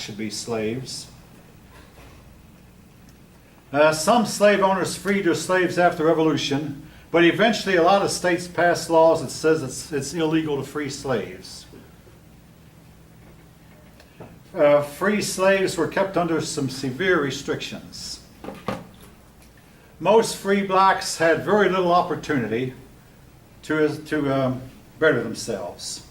should be slaves. Some slave owners freed their slaves after the Revolution, but eventually a lot of states passed laws that says it's illegal to free slaves. Free slaves were kept under some severe restrictions. Most free blacks had very little opportunity to better themselves.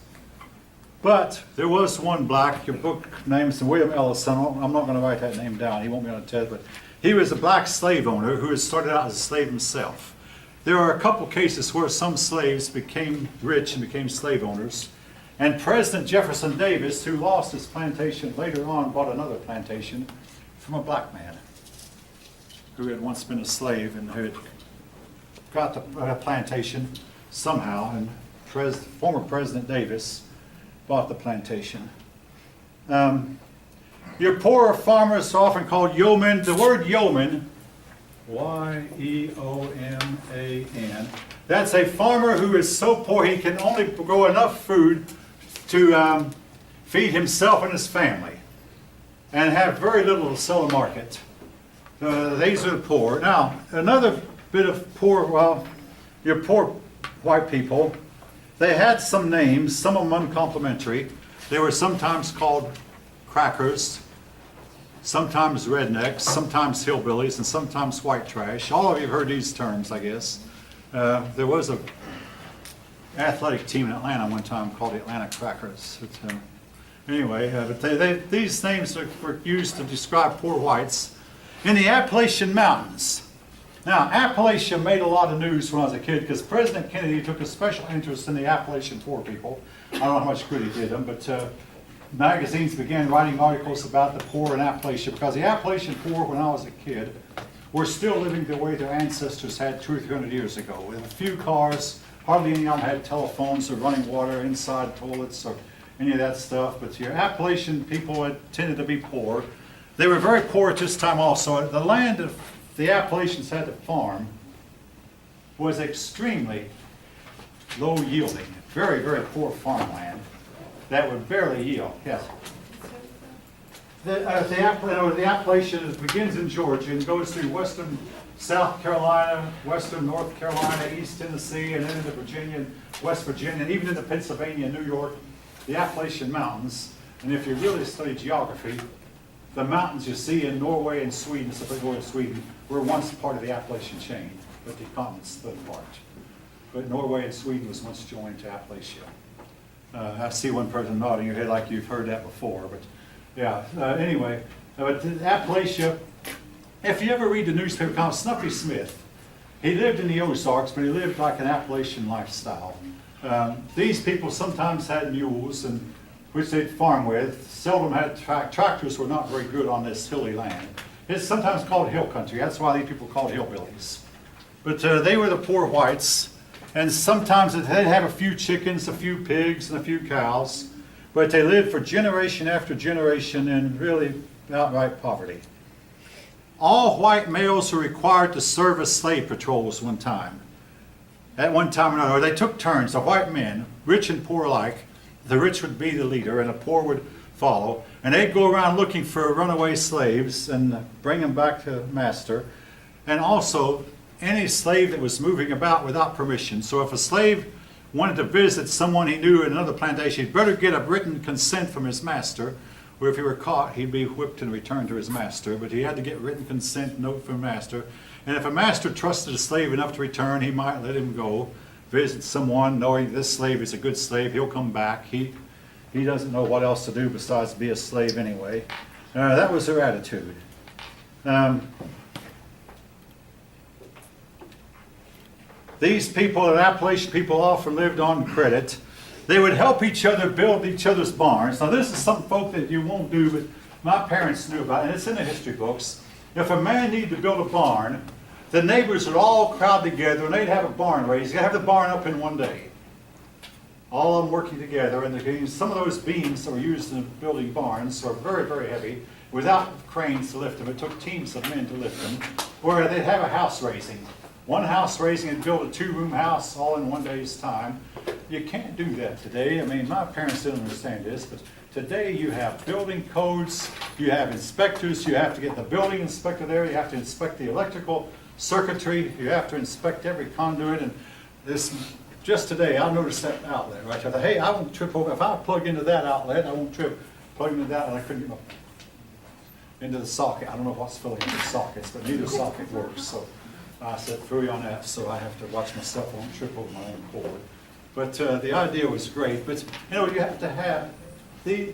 But there was one black, your book name's William Ellison. I'm not going to write that name down, he won't be on the test, but he was a black slave owner who had started out as a slave himself. There are a couple cases where some slaves became rich and became slave owners. And President Jefferson Davis, who lost his plantation later on, bought another plantation from a black man who had once been a slave and who had got the plantation somehow. And former President Davis bought the plantation. Your poorer farmers are often called yeomen. The word yeoman, Y-E-O-M-A-N, that's a farmer who is so poor he can only grow enough food to feed himself and his family and have very little to sell in the market. These are the poor. Now, another bit of poor, well, your poor white people, they had some names, some of them uncomplimentary. They were sometimes called crackers, sometimes rednecks, sometimes hillbillies, and sometimes white trash. All of you have heard these terms, I guess. There was an athletic team in Atlanta one time called the Atlanta Crackers. But these names were used to describe poor whites in the Appalachian Mountains. Now, Appalachia made a lot of news when I was a kid because President Kennedy took a special interest in the Appalachian poor people. I don't know how much good he did them, but magazines began writing articles about the poor in Appalachia because the Appalachian poor, when I was a kid, were still living the way their ancestors had 200 or 300 years ago, with a few cars. Hardly any of them had telephones or running water inside toilets or any of that stuff. But your Appalachian people had tended to be poor. They were very poor at this time also. The land of the Appalachians had to farm was extremely low yielding, very, very poor farmland that would barely yield. Yes. The Appalachian begins in Georgia and goes through western South Carolina, western North Carolina, East Tennessee, and then into Virginia, West Virginia, and even into Pennsylvania and New York, the Appalachian Mountains. And if you really study geography, the mountains you see in Norway and Sweden, Norway Sweden, were once part of the Appalachian chain, but the continents split apart. But Norway and Sweden was once joined to Appalachia. I see one person nodding your head like you've heard that before, but yeah, anyway, but Appalachia, if you ever read the newspaper account, Snuffy Smith, he lived in the Ozarks, but he lived like an Appalachian lifestyle. These people sometimes had mules, and which they'd farm with. Seldom had tractors were not very good on this hilly land. It's sometimes called hill country. That's why these people are called hillbillies. But they were the poor whites, and sometimes they'd have a few chickens, a few pigs, and a few cows, but they lived for generation after generation in really outright poverty. All white males were required to serve as slave patrols one time. At one time or another, they took turns, the white men, rich and poor alike. The rich would be the leader and the poor would follow. And they'd go around looking for runaway slaves and bring them back to the master. And also, any slave that was moving about without permission. So if a slave wanted to visit someone he knew in another plantation, he'd better get a written consent from his master, or if he were caught, he'd be whipped and returned to his master. But he had to get written consent, note from master. And if a master trusted a slave enough to return, he might let him go, visit someone, knowing this slave is a good slave, he'll come back. He doesn't know what else to do besides be a slave anyway. That was their attitude. These people, the Appalachian people, often lived on credit. They would help each other build each other's barns. Now this is some folk that you won't do, but my parents knew about, and it's in the history books. If a man needed to build a barn, the neighbors would all crowd together and they'd have a barn raised. You'd have the barn up in one day. All of them working together, and some of those beams that were used in building barns are very, very heavy. Without cranes to lift them, it took teams of men to lift them. Or they'd have a house raising. One house raising and build a two-room house all in one day's time. You can't do that today. I mean, my parents didn't understand this, but Today you have building codes, you have inspectors, you have to get the building inspector there, you have to inspect the electrical circuitry, you have to inspect every conduit, and this, just today, I noticed that outlet right there. Hey, I won't trip over, if I plug into that outlet, I won't trip. Plug into that, and I couldn't get into the socket. I don't know what's filling in the sockets, but neither socket works, so I said, throw you on that, so I have to watch myself, I won't trip over my own cord. But the idea was great, but you know, you have to have the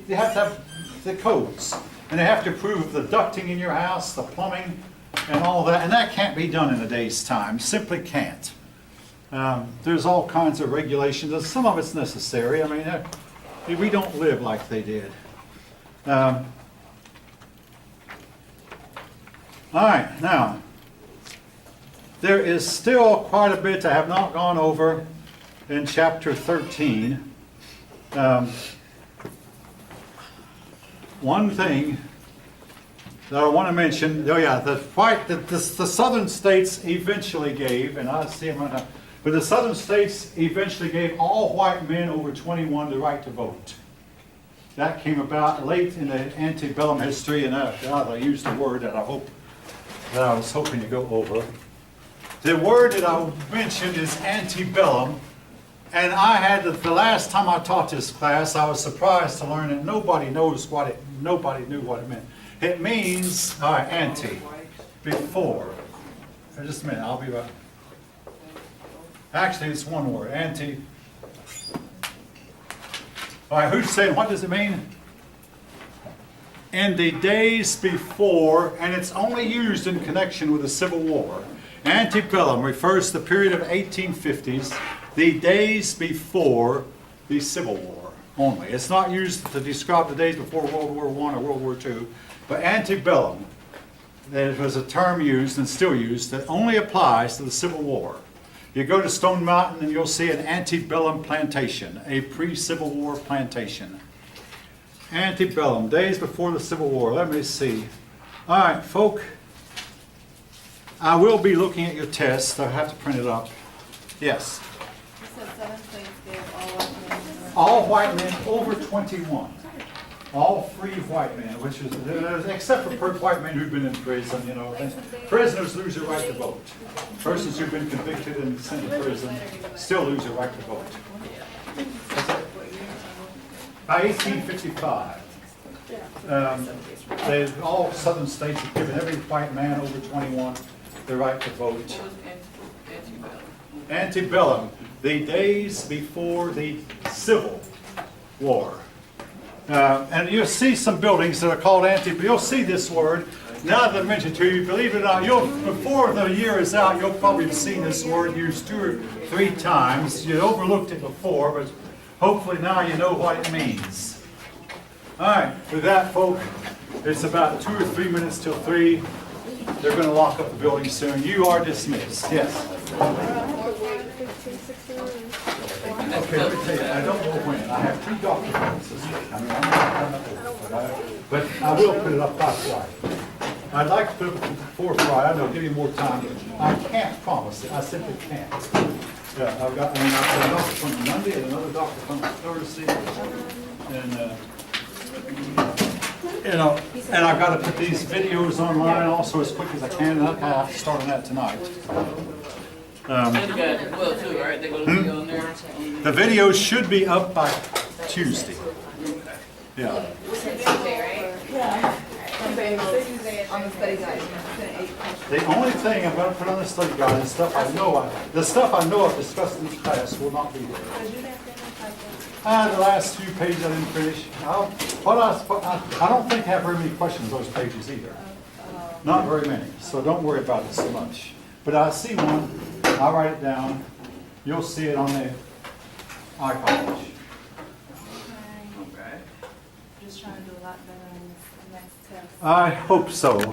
codes, and they have to approve the ducting in your house, the plumbing, and all that, and that can't be done in a day's time, simply can't. There's all kinds of regulations, and some of it's necessary. I mean, we don't live like they did. All right, now, there is still quite a bit I have not gone over in chapter 13. One thing that I want to mention, oh yeah, the southern states eventually gave, and I see them right now, but the southern states eventually gave all white men over 21 the right to vote. That came about late in the antebellum history, and I used a word that I was hoping to go over. The word that I mentioned is antebellum, and I had the last time I taught this class, I was surprised to learn that nobody knew what it meant. It means ante, before. Just a minute, I'll be right. Actually, it's one word, ante. All right, who's saying, what does it mean? In the days before, and it's only used in connection with the Civil War. Antebellum refers to the period of 1850s, the days before the Civil War only. It's not used to describe the days before World War I or World War II, but antebellum, that was a term used and still used that only applies to the Civil War. You go to Stone Mountain and you'll see an antebellum plantation, a pre-Civil War plantation. Antebellum, days before the Civil War. Let me see. All right, folk, I will be looking at your test. I have to print it up. Yes. You said 7 states gave all white men. All white men over 21. All free white men, which is, except for white men who've been in prison, you know. Prisoners lose their right to vote. Persons who've been convicted and sent to prison still lose their right to vote. By 1855, all southern states have given every white man over 21 the right to vote. Antebellum, the days before the Civil War. And you'll see some buildings that are called you'll see this word. Now that I mentioned to you, believe it or not, before the year is out, you'll probably have seen this word used 2 or 3 times. You overlooked it before, but hopefully now you know what it means. All right, with that, folk, it's about 2 or 3 minutes till 3. They're going to lock up the building soon. You are dismissed. Yes. Okay, let me tell you, I don't know when. I have 2 documents this week. I mean, I'm not but I will put it up by Friday. I'd like to put it before Friday. I know, give you more time. I can't promise it. I simply can't. Yeah, I've got a doctor from Monday and another doctor from Thursday. And I've got to put these videos online also as quick as I can. And I have to start on that tonight. The videos should be up by Tuesday. Yeah. On the study guide. The only thing I'm going to put on the study guide is stuff I know. The stuff I know I've discussed in this class will not be there. The last few pages I didn't finish. I don't think I have very many questions on those pages either. Not very many, so don't worry about it so much. But I see one. I'll write it down. You'll see it on the iCollege. Okay. Just trying to do a lot better on this next test. I hope so.